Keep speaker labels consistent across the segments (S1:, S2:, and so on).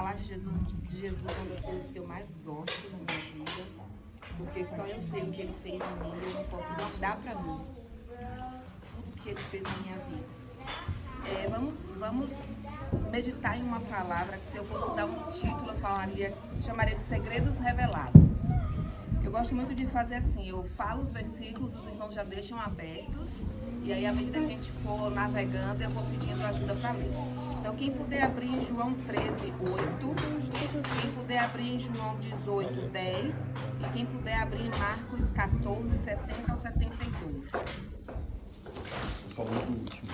S1: falar de Jesus é uma das coisas que eu mais gosto na minha vida, porque só eu sei o que ele fez em mim e eu não posso guardar para mim tudo que ele fez na minha vida. Vamos meditar em uma palavra que, se eu fosse dar um título, eu chamaria de Segredos Revelados. Eu gosto muito de fazer assim, eu falo os versículos, os irmãos já deixam abertos, e aí à medida que a gente for navegando, eu vou pedindo ajuda para ler. Então, quem puder abrir em João 13:8, quem puder abrir em João 18:10, e quem puder abrir em Marcos 14:70 ao 72.
S2: Falando do último.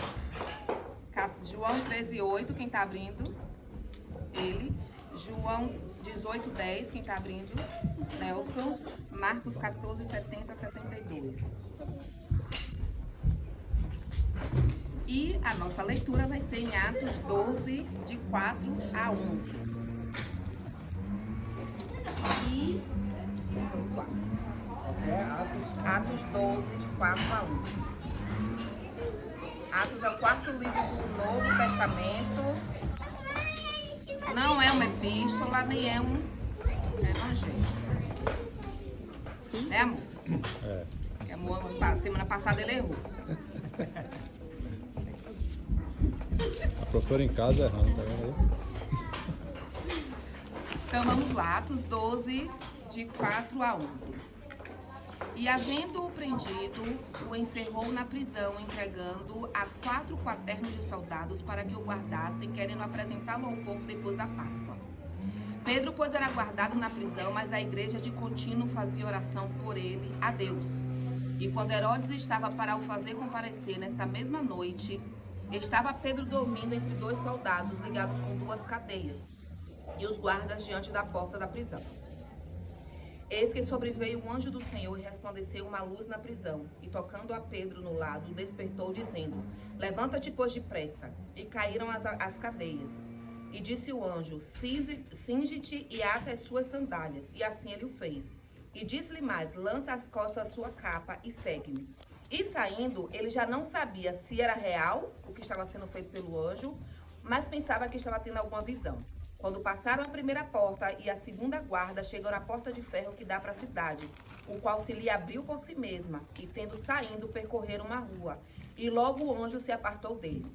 S1: João 13:8, quem está abrindo? Ele. João 18:10, quem está abrindo? Nelson. Marcos 14:70 a 72. E a nossa leitura vai ser em Atos 12, de 4 a 11. E vamos lá. Atos 12, de 4 a 11. Atos é o quarto livro do Novo Testamento. Não é uma epístola, nem é um evangelho. Né, amor? É. Amor, semana passada ele errou.
S3: A professora em casa errando, tá vendo aí?
S1: Então vamos lá, Atos 12, de 4 a 11. E havendo-o prendido, o encerrou na prisão, entregando a 4 quaternos de soldados para que o guardassem, querendo apresentá-lo ao povo depois da Páscoa. Pedro, pois, era guardado na prisão, mas a igreja de contínuo fazia oração por ele a Deus. E quando Herodes estava para o fazer comparecer nesta mesma noite, estava Pedro dormindo entre 2 soldados ligados com 2 cadeias, e os guardas diante da porta da prisão. Eis que sobreveio o anjo do Senhor e resplandeceu uma luz na prisão, e tocando a Pedro no lado, despertou, dizendo: Levanta-te, pois, depressa. E caíram as cadeias. E disse o anjo: Cinge-te e ata as suas sandálias. E assim ele o fez. E disse-lhe mais: Lança às costas a sua capa e segue-me. E saindo, ele já não sabia se era real o que estava sendo feito pelo anjo, mas pensava que estava tendo alguma visão. Quando passaram a primeira porta e a segunda guarda, chegou à porta de ferro que dá para a cidade, o qual se lhe abriu por si mesma, e tendo saindo, percorreram uma rua, e logo o anjo se apartou dele.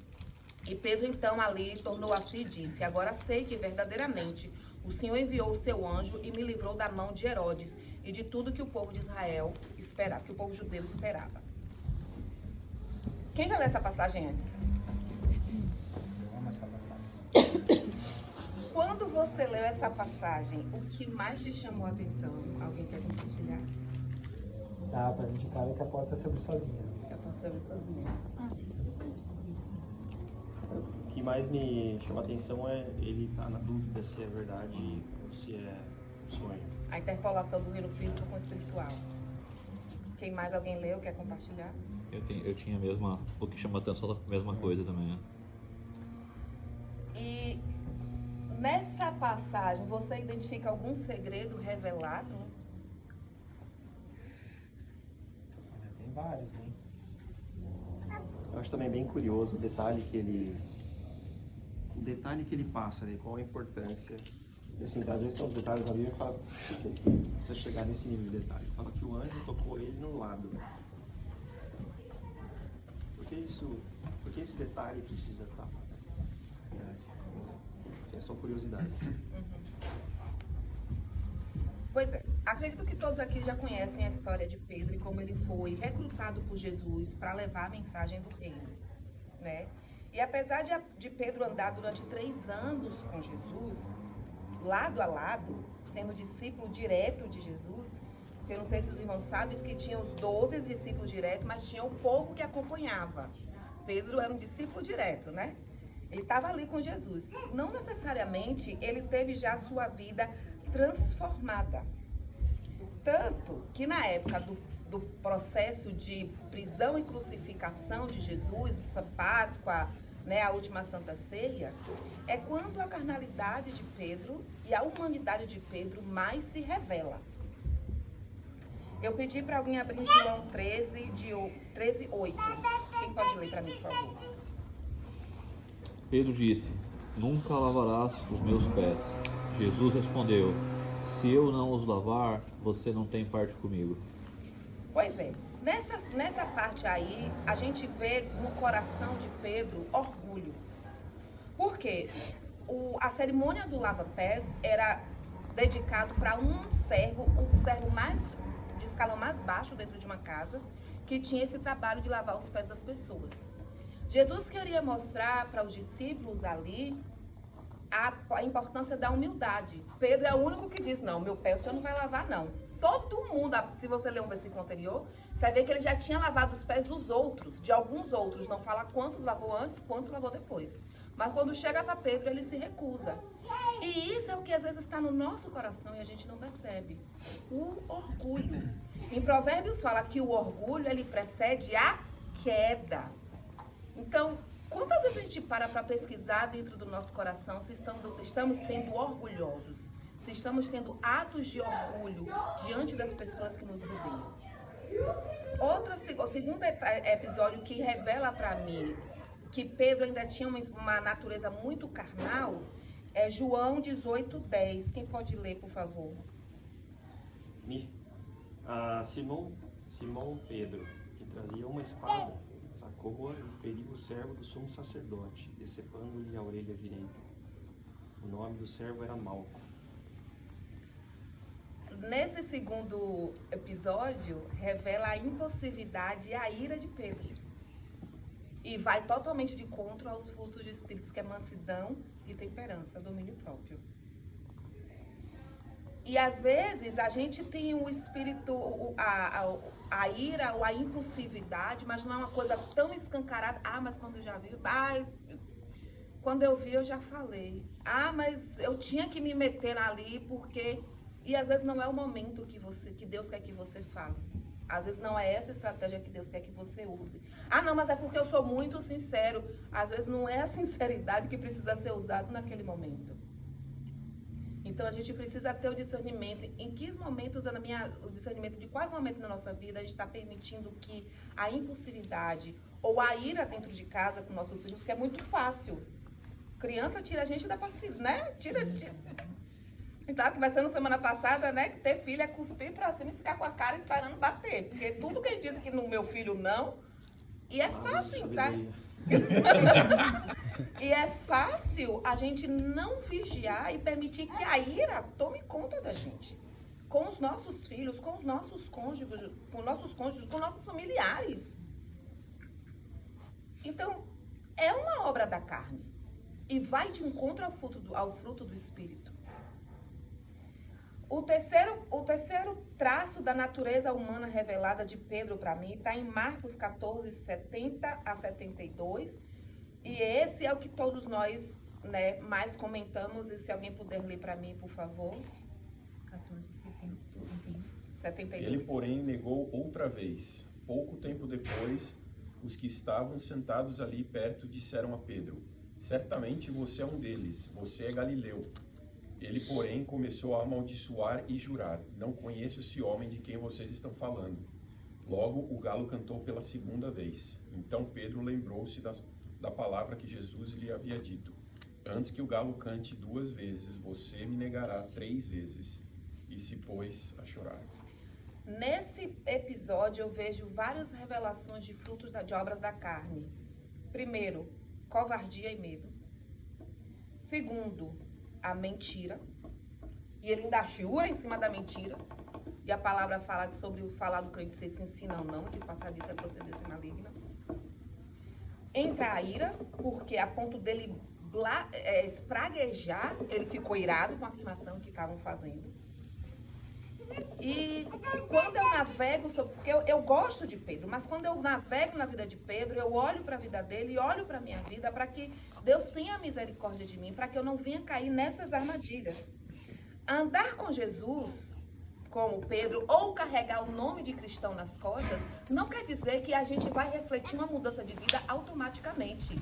S1: E Pedro então ali tornou a si e disse: Agora sei que verdadeiramente o Senhor enviou o seu anjo e me livrou da mão de Herodes e de tudo que o povo de Israel esperava, que o povo judeu esperava. Quem já leu essa passagem antes?
S2: Eu amo essa passagem.
S1: Quando você leu essa passagem, o que mais te chamou a atenção? Alguém quer compartilhar?
S4: Tá, pra gente, cara, que a porta se abre sozinha.
S1: Que a porta se abre sozinha.
S5: O que mais me chama a atenção é ele estar na dúvida se é verdade ou se é sonho.
S1: A interpolação do reino físico com o espiritual. Quem mais? Alguém leu? Quer compartilhar?
S3: Eu tinha a mesma, o que chamou a atenção, a mesma coisa também, né?
S1: E nessa passagem, você identifica algum segredo revelado?
S4: Tem vários, hein?
S5: Eu acho também bem curioso o detalhe que ele passa, né? Qual a importância. E, assim, às vezes são os detalhes da Bíblia e fala, por que você chegar nesse nível de detalhe? Fala que o anjo tocou ele no lado. Por que esse detalhe precisa estar? É só curiosidade.
S1: Pois é, acredito que todos aqui já conhecem a história de Pedro e como ele foi recrutado por Jesus para levar a mensagem do reino, né? E apesar de Pedro andar durante 3 anos com Jesus, lado a lado, sendo discípulo direto de Jesus, porque eu não sei se os irmãos sabem que tinha os 12 discípulos diretos, mas tinha o povo que acompanhava. Pedro era um discípulo direto, né? Ele estava ali com Jesus. Não necessariamente ele teve já a sua vida transformada. Tanto que na época do processo de prisão e crucificação de Jesus, essa Páscoa, né, a última Santa Ceia, é quando a carnalidade de Pedro e a humanidade de Pedro mais se revela. Eu pedi para alguém abrir João 13:8. Quem pode ler para mim, por favor?
S3: Pedro disse:
S6: nunca lavarás os meus pés. Jesus respondeu: se eu não os lavar, você não tem parte comigo.
S1: Pois é, nessa parte aí, a gente vê no coração de Pedro orgulho. Por quê? A cerimônia do lava-pés era dedicado para um servo, o servo de escalão mais baixo dentro de uma casa, que tinha esse trabalho de lavar os pés das pessoas. Jesus queria mostrar para os discípulos ali a importância da humildade. Pedro é o único que diz, não, meu pé o senhor não vai lavar, não. Todo mundo, se você ler um versículo anterior, você vai ver que ele já tinha lavado os pés dos outros, de alguns outros. Não fala quantos lavou antes, quantos lavou depois. Mas quando chega para Pedro, ele se recusa. E isso é o que às vezes está no nosso coração e a gente não percebe. O orgulho. Em Provérbios fala que o orgulho, ele precede a queda. Então, quantas vezes a gente para pesquisar dentro do nosso coração se estamos sendo orgulhosos? Se estamos tendo atos de orgulho diante das pessoas que nos rodeiam? O segundo episódio que revela para mim que Pedro ainda tinha uma natureza muito carnal é João 18:10. Quem pode ler, por favor?
S5: Simão Pedro, que trazia uma espada, sacou-a e feriu o servo do sumo sacerdote, decepando-lhe a orelha direita. O nome do servo era Malco.
S1: Nesse segundo episódio, revela a impulsividade e a ira de Pedro. E vai totalmente de contra aos frutos de espíritos, que é mansidão e temperança, domínio próprio. E às vezes a gente tem o espírito, a ira ou a impulsividade, mas não é uma coisa tão escancarada. Ah, mas quando eu já vi, quando eu vi eu já falei. Ah, mas eu tinha que me meter ali porque... E às vezes não é o momento que Deus quer que você fale. Às vezes não é essa estratégia que Deus quer que você use. Ah, não, mas é porque eu sou muito sincero. Às vezes não é a sinceridade que precisa ser usada naquele momento. Então a gente precisa ter o discernimento. Em que momentos, o discernimento de quais momentos na nossa vida a gente está permitindo que a impulsividade ou a ira dentro de casa com nossos filhos, que é muito fácil. Criança tira a gente da passiva, né? Tira. Então, conversando semana passada, né, que ter filho é cuspir pra cima e ficar com a cara esperando bater. Porque tudo que ele disse que no meu filho não, e é fácil entrar. E é fácil a gente não vigiar e permitir que a ira tome conta da gente. Com os nossos filhos, com os nossos cônjuges, com nossos familiares. Então, é uma obra da carne. E vai de encontro ao fruto do Espírito. O terceiro traço da natureza humana revelada de Pedro para mim está em Marcos 14, 70 a 72. E esse é o que todos nós, né, mais comentamos. E se alguém puder ler para mim, por favor.
S7: 14, 71.
S1: 72.
S8: Ele, porém, negou outra vez. Pouco tempo depois, os que estavam sentados ali perto disseram a Pedro: certamente você é um deles, você é Galileu. Ele, porém, começou a amaldiçoar e jurar: não conheço esse homem de quem vocês estão falando. Logo, o galo cantou pela segunda vez. Então Pedro lembrou-se da palavra que Jesus lhe havia dito: antes que o galo cante 2 vezes, você me negará 3 vezes. E se pôs a chorar.
S1: Nesse episódio eu vejo várias revelações de frutos de obras da carne. Primeiro, covardia e medo. Segundo, a mentira. E ele ainda jura em cima da mentira. E a palavra fala sobre o falar do crente ser sim, sim, não, não, que passar disso é procedência maligna. Entra a ira, porque a ponto dele espraguejar, ele ficou irado com a afirmação que estavam fazendo. E quando eu navego, porque eu gosto de Pedro, mas quando eu navego na vida de Pedro, eu olho para a vida dele e olho para a minha vida para que Deus tenha misericórdia de mim, para que eu não venha cair nessas armadilhas. Andar com Jesus, como Pedro, ou carregar o nome de cristão nas costas, não quer dizer que a gente vai refletir uma mudança de vida automaticamente.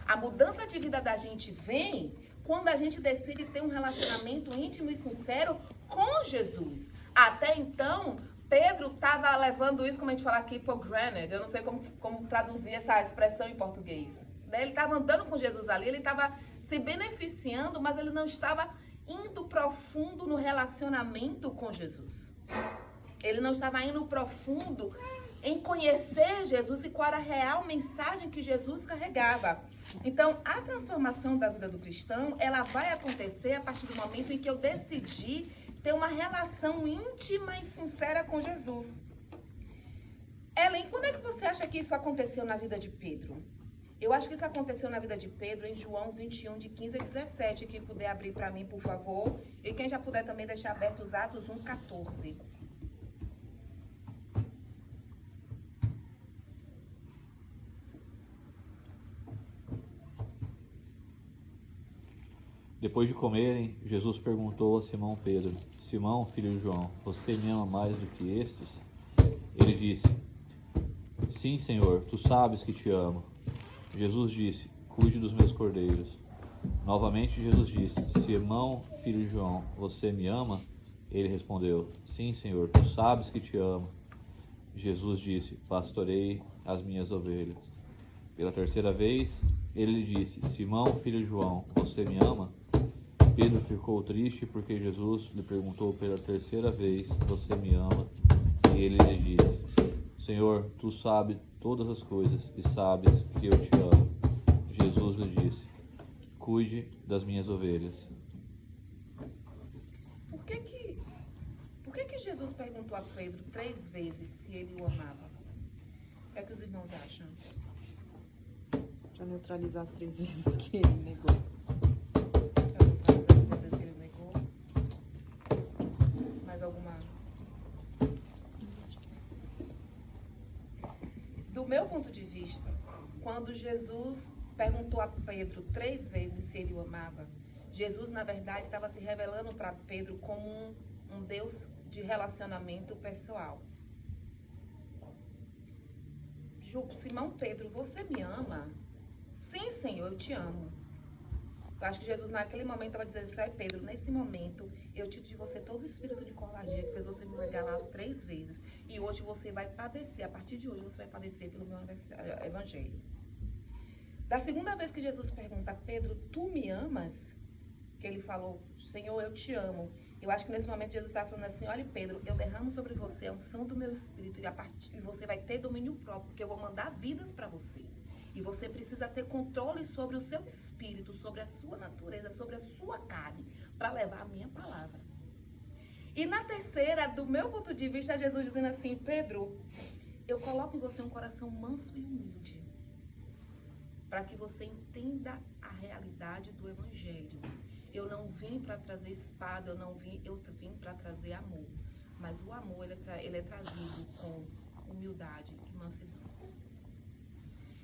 S1: A mudança de vida da gente vem quando a gente decide ter um relacionamento íntimo e sincero com Jesus. Até então, Pedro estava levando isso, como a gente fala aqui, for granted. Eu não sei como traduzir essa expressão em português. né? Ele estava andando com Jesus ali, ele estava se beneficiando, mas ele não estava indo profundo no relacionamento com Jesus. Ele não estava indo profundo em conhecer Jesus e qual era a real mensagem que Jesus carregava. Então, a transformação da vida do cristão, ela vai acontecer a partir do momento em que eu decidi ter uma relação íntima e sincera com Jesus. Ellen, quando é que você acha que isso aconteceu na vida de Pedro? Eu acho que isso aconteceu na vida de Pedro em João 21, de 15 a 17. Quem puder abrir para mim, por favor. E quem já puder também deixar aberto os Atos 1, 14.
S6: Depois de comerem, Jesus perguntou a Simão Pedro: Simão, filho de João, você me ama mais do que estes? Ele disse: Sim, Senhor, tu sabes que te amo. Jesus disse: Cuide dos meus cordeiros. Novamente Jesus disse: Simão, filho de João, você me ama? Ele respondeu: Sim, Senhor, tu sabes que te amo. Jesus disse: Pastorei as minhas ovelhas. Pela terceira vez, ele lhe disse: Simão, filho de João, você me ama? Pedro ficou triste porque Jesus lhe perguntou pela terceira vez: Você me ama? E ele lhe disse: Senhor, tu sabes todas as coisas e sabes que eu te amo. Jesus lhe disse: Cuide das minhas ovelhas.
S1: Por que Jesus perguntou a Pedro 3 vezes se ele o amava? O que é que os irmãos acham?
S9: Para neutralizar as 3 vezes que ele negou.
S1: Mais alguma? Do meu ponto de vista, quando Jesus perguntou a Pedro 3 vezes se ele o amava, Jesus, na verdade, estava se revelando para Pedro como um Deus de relacionamento pessoal. Simão Pedro, você me ama? Sim, Senhor, eu te amo. Eu acho que Jesus naquele momento estava dizendo assim: olha, Pedro, nesse momento eu tiro de você todo o espírito de covardia que fez você me negar lá 3 vezes. E hoje você vai padecer, a partir de hoje você vai padecer pelo meu evangelho. Da segunda vez que Jesus pergunta: Pedro, tu me amas? Que ele falou: Senhor, eu te amo. Eu acho que nesse momento Jesus estava falando assim: olha, Pedro, eu derramo sobre você a unção do meu espírito e você vai ter domínio próprio, porque eu vou mandar vidas para você. E você precisa ter controle sobre o seu espírito, sobre a sua natureza, sobre a sua carne, para levar a minha palavra. E na terceira, do meu ponto de vista, Jesus dizendo assim: Pedro, eu coloco em você um coração manso e humilde, para que você entenda a realidade do evangelho. Eu não vim para trazer espada, eu vim para trazer amor. Mas o amor, ele é trazido com humildade e mansidão.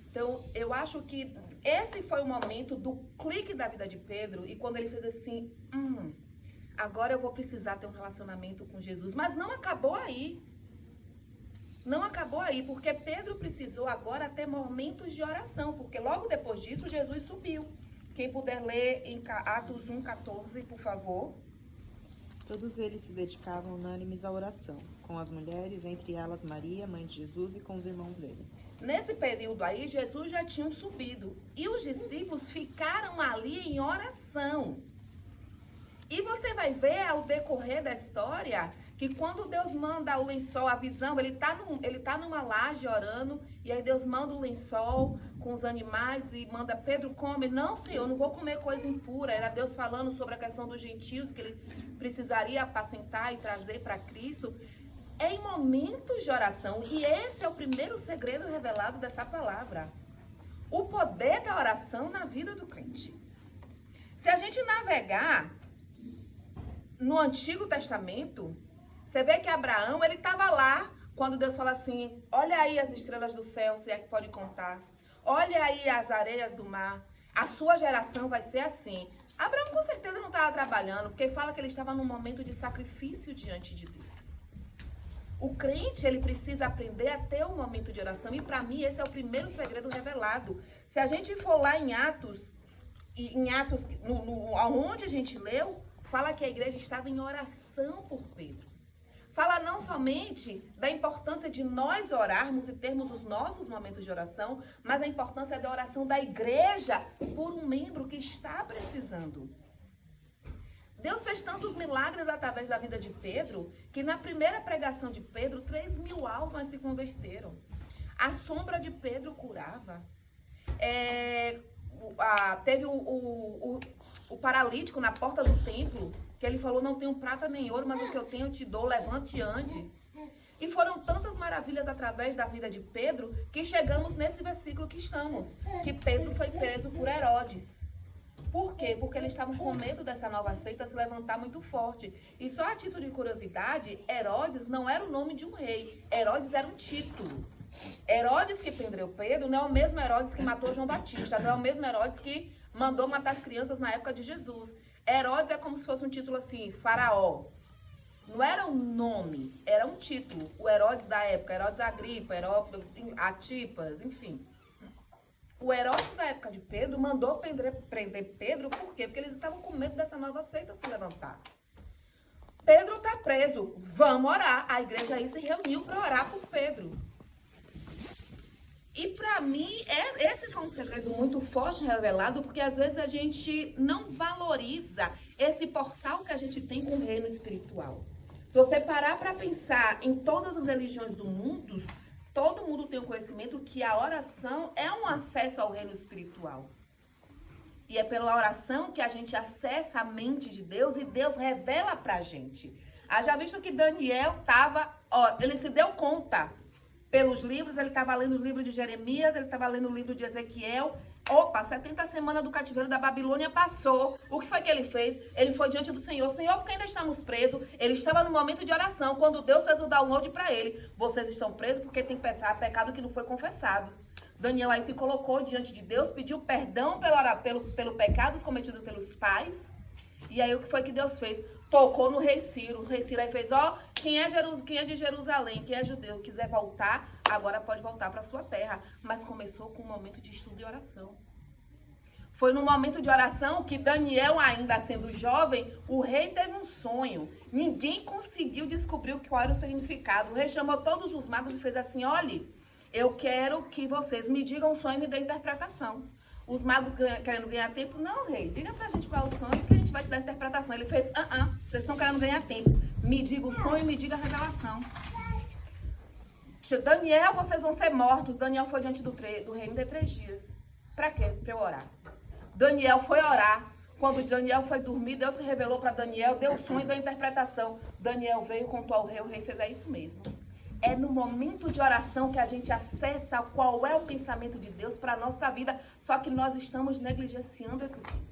S1: Então, eu acho que esse foi o momento do clique da vida de Pedro, e quando ele fez assim: agora eu vou precisar ter um relacionamento com Jesus. Mas não acabou aí. Não acabou aí, porque Pedro precisou agora ter momentos de oração, porque logo depois disso Jesus subiu. Quem puder ler em Atos 1, 14, por favor.
S9: Todos eles se dedicavam unânimes à oração, com as mulheres, entre elas Maria, mãe de Jesus, e com os irmãos dele.
S1: Nesse período aí, Jesus já tinha subido. E os discípulos ficaram ali em oração. E você vai ver ao decorrer da história que quando Deus manda o lençol, a visão, ele tá numa laje orando, e aí Deus manda o lençol com os animais e manda: Pedro, come. Não, Senhor, não vou comer coisa impura. Era Deus falando sobre a questão dos gentios que ele precisaria apacentar e trazer para Cristo. É em momentos de oração, e esse é o primeiro segredo revelado dessa palavra. O poder da oração na vida do crente. Se a gente navegar no Antigo Testamento, você vê que Abraão, ele estava lá quando Deus fala assim: olha aí as estrelas do céu, se é que pode contar. Olha aí as areias do mar. A sua geração vai ser assim. Abraão com certeza não estava trabalhando, porque fala que ele estava num momento de sacrifício diante de Deus. O crente, ele precisa aprender a ter um momento de oração. E para mim, esse é o primeiro segredo revelado. Se a gente for lá em Atos, onde a gente leu, fala que a igreja estava em oração por Pedro. Fala não somente da importância de nós orarmos e termos os nossos momentos de oração, mas a importância da oração da igreja por um membro que está precisando. Deus fez tantos milagres através da vida de Pedro, que na primeira pregação de Pedro, 3.000 almas se converteram. A sombra de Pedro curava. Teve o paralítico na porta do templo, que ele falou, não tenho prata nem ouro, mas o que eu tenho eu te dou, levante e ande. E foram tantas maravilhas através da vida de Pedro, que chegamos nesse versículo que estamos, que Pedro foi preso por Herodes. Por quê? Porque eles estavam com medo dessa nova seita se levantar muito forte. E só a título de curiosidade, Herodes não era o nome de um rei. Herodes era um título. Herodes que prendeu Pedro não é o mesmo Herodes que matou João Batista. Não é o mesmo Herodes que mandou matar as crianças na época de Jesus. Herodes é como se fosse um título assim, faraó. Não era um nome, era um título. O Herodes da época, Herodes Agripa, Herodes Atipas, enfim. O Herodes da época de Pedro mandou prender Pedro, por quê? Porque eles estavam com medo dessa nova seita se levantar. Pedro está preso, vamos orar. A igreja aí se reuniu para orar por Pedro. E para mim, esse foi um segredo muito forte revelado, porque às vezes a gente não valoriza esse portal que a gente tem com o reino espiritual. Se você parar para pensar em todas as religiões do mundo, todo mundo tem o conhecimento que a oração é um acesso ao reino espiritual. E é pela oração que a gente acessa a mente de Deus e Deus revela pra gente. Já visto que Daniel ele se deu conta pelos livros, ele estava lendo o livro de Jeremias, ele estava lendo o livro de Ezequiel. 70 semanas do cativeiro da Babilônia passou. O que foi que ele fez? Ele foi diante do Senhor. Senhor, porque ainda estamos presos? Ele estava no momento de oração, quando Deus fez o download para ele. Vocês estão presos porque tem pecado que não foi confessado. Daniel aí se colocou diante de Deus, pediu perdão pelo pecado cometido pelos pais. E aí o que foi que Deus fez? Tocou no rei Ciro. O rei Ciro aí fez, quem é de Jerusalém, quem é judeu, quiser voltar, agora pode voltar para sua terra. Mas começou com um momento de estudo e oração. Foi no momento de oração que Daniel, ainda sendo jovem, o rei teve um sonho. Ninguém conseguiu descobrir qual era o significado. O rei chamou todos os magos e fez assim, olhe, eu quero que vocês me digam o sonho e me dêem interpretação. Os magos querendo ganhar tempo, não, rei, diga pra gente qual é o sonho que a gente vai te dar a interpretação. Ele fez, vocês estão querendo ganhar tempo. Me diga o sonho e me diga a revelação. Daniel, vocês vão ser mortos. Daniel foi diante do rei, me dê 3 dias. Pra quê? Pra eu orar. Daniel foi orar. Quando Daniel foi dormir, Deus se revelou para Daniel, deu o sonho e deu a interpretação. Daniel veio, contou ao rei, o rei fez, isso mesmo. É no momento de oração que a gente acessa qual é o pensamento de Deus para a nossa vida, só que nós estamos negligenciando esse tempo.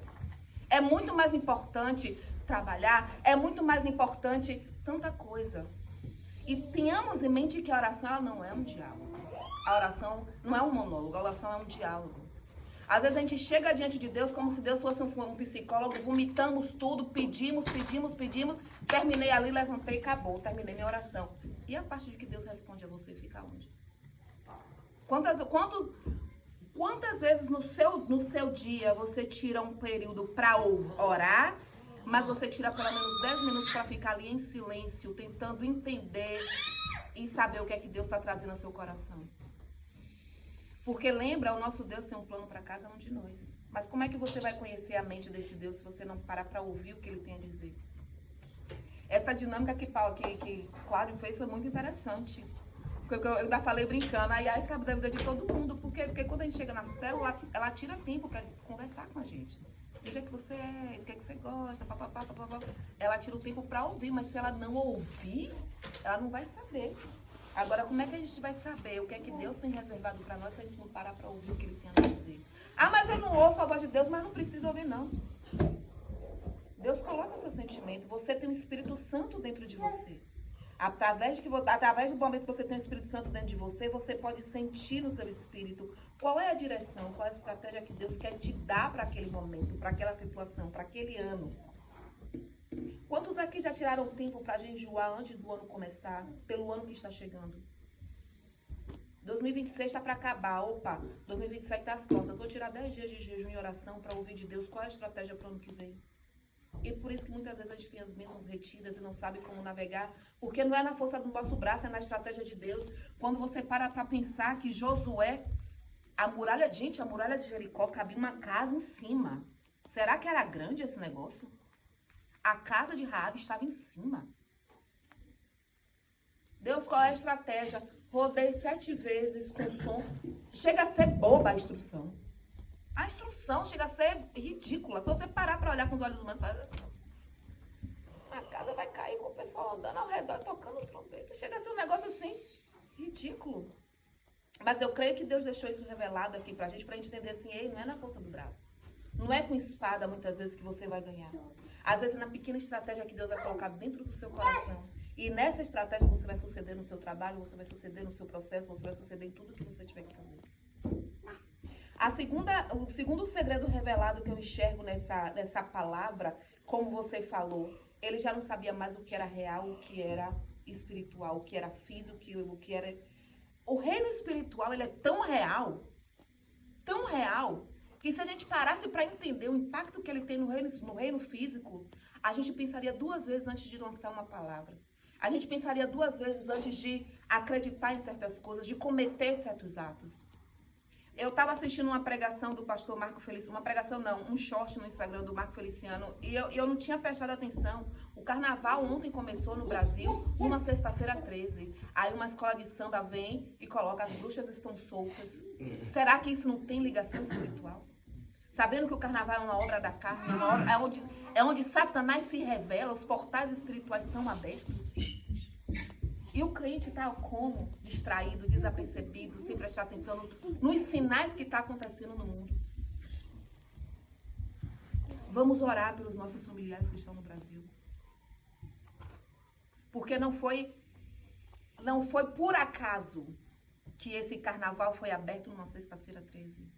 S1: É muito mais importante trabalhar, é muito mais importante tanta coisa. E tenhamos em mente que a oração ela não é um diálogo. A oração não é um monólogo, a oração é um diálogo. Às vezes a gente chega diante de Deus como se Deus fosse um psicólogo, vomitamos tudo, pedimos, terminei ali, levantei e acabou, terminei minha oração. E a parte de que Deus responde a você fica onde? Quantas vezes no seu dia você tira um período para orar, mas você tira pelo menos 10 minutos para ficar ali em silêncio, tentando entender e saber o que é que Deus está trazendo ao seu coração? Porque lembra, o nosso Deus tem um plano para cada um de nós. Mas como é que você vai conhecer a mente desse Deus se você não parar para ouvir o que ele tem a dizer? Essa dinâmica que Cláudio fez foi muito interessante. Porque eu ainda falei brincando, a Yai sabe da vida de todo mundo. Porque quando a gente chega na célula, ela tira tempo para conversar com a gente. Do que você é, do que você gosta, papapá. Ela tira o tempo para ouvir, mas se ela não ouvir, ela não vai saber. Agora, como é que a gente vai saber o que é que Deus tem reservado para nós se a gente não parar para ouvir o que ele tem a dizer? Mas eu não ouço a voz de Deus, mas não preciso ouvir, não. Deus coloca o seu sentimento. Você tem o Espírito Santo dentro de você. Através do momento que você tem o Espírito Santo dentro de você, você pode sentir no seu espírito qual é a direção, qual é a estratégia que Deus quer te dar para aquele momento, para aquela situação, para aquele ano. Quantos aqui já tiraram tempo para jejuar antes do ano começar, pelo ano que está chegando? 2026 está para acabar. 2027 está às portas. Vou tirar 10 dias de jejum e oração para ouvir de Deus qual é a estratégia para o ano que vem. E por isso que muitas vezes a gente tem as bênçãos retidas e não sabe como navegar, porque não é na força do nosso braço, é na estratégia de Deus. Quando você para pensar que Josué, a muralha de Jericó cabia uma casa em cima. Será que era grande esse negócio? A casa de Raabe estava em cima. Deus, qual é a estratégia? Rodei 7 vezes com som. Chega a ser boba a instrução. A instrução chega a ser ridícula. Se você parar para olhar com os olhos humanos, a casa vai cair com o pessoal andando ao redor, tocando trombeta. Chega a ser um negócio assim, ridículo. Mas eu creio que Deus deixou isso revelado aqui pra gente entender assim, ei, não é na força do braço. Não é com espada, muitas vezes, que você vai ganhar. Às vezes, é na pequena estratégia que Deus vai colocar dentro do seu coração. E nessa estratégia, você vai suceder no seu trabalho, você vai suceder no seu processo, você vai suceder em tudo que você tiver que fazer. O segundo segredo revelado que eu enxergo nessa palavra, como você falou, ele já não sabia mais o que era real, o que era espiritual, o que era físico, o que era... O reino espiritual, ele é tão real, que se a gente parasse para entender o impacto que ele tem no reino físico, a gente pensaria 2 vezes antes de lançar uma palavra. A gente pensaria 2 vezes antes de acreditar em certas coisas, de cometer certos atos. Eu estava assistindo uma pregação do pastor Marco Feliciano, um short no Instagram do Marco Feliciano, e eu não tinha prestado atenção. O carnaval ontem começou no Brasil, numa sexta-feira 13. Aí uma escola de samba vem e coloca as bruxas estão soltas. Será que isso não tem ligação espiritual? Sabendo que o carnaval é uma obra da carne, é onde Satanás se revela, os portais espirituais são abertos. E o crente está como? Distraído, desapercebido, sem prestar atenção nos sinais que está acontecendo no mundo. Vamos orar pelos nossos familiares que estão no Brasil. Porque não foi por acaso que esse carnaval foi aberto numa sexta-feira 13.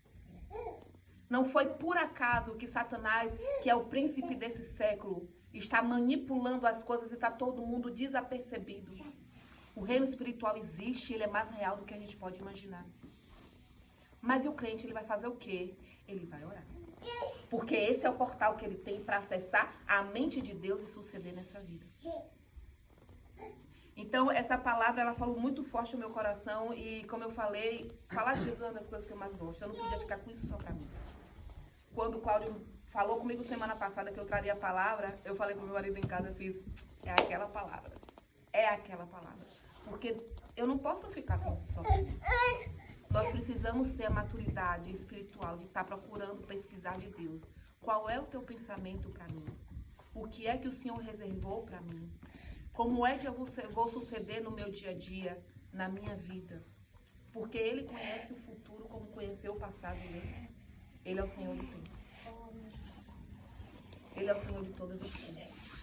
S1: Não foi por acaso que Satanás, que é o príncipe desse século, está manipulando as coisas e está todo mundo desapercebido. O reino espiritual existe, ele é mais real do que a gente pode imaginar. Mas e o crente, ele vai fazer o quê? Ele vai orar. Porque esse é o portal que ele tem para acessar a mente de Deus e suceder nessa vida. Então, essa palavra, ela falou muito forte no meu coração e, como eu falei, falar de Jesus é uma das coisas que eu mais gosto. Eu não podia ficar com isso só para mim. Quando o Cláudio falou comigo semana passada que eu traria a palavra, eu falei pro meu marido em casa, eu fiz, é aquela palavra. É aquela palavra. Porque eu não posso ficar com isso só para mim. Nós precisamos ter a maturidade espiritual de estar procurando pesquisar de Deus. Qual é o teu pensamento para mim? O que é que o Senhor reservou para mim? Como é que eu vou suceder no meu dia a dia, na minha vida? Porque Ele conhece o futuro como conheceu o passado dele. Ele é o Senhor do tempo. Ele é o Senhor de todas as coisas.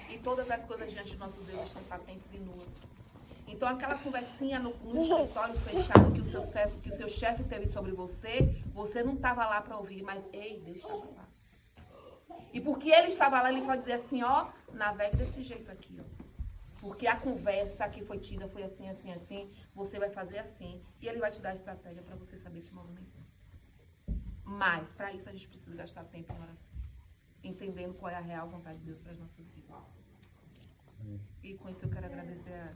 S1: E todas as coisas diante de nosso Deus estão patentes e nuas. Então, aquela conversinha no escritório fechado que o seu chefe teve sobre você não estava lá para ouvir, mas, ei, Deus estava lá. E porque ele estava lá, ele pode dizer assim, ó, navegue desse jeito aqui, ó. Porque a conversa que foi tida foi assim, assim, assim, você vai fazer assim, e ele vai te dar a estratégia para você saber se movimentar. Mas, para isso, a gente precisa gastar tempo em oração, entendendo qual é a real vontade de Deus para as nossas vidas. E com isso eu quero agradecer a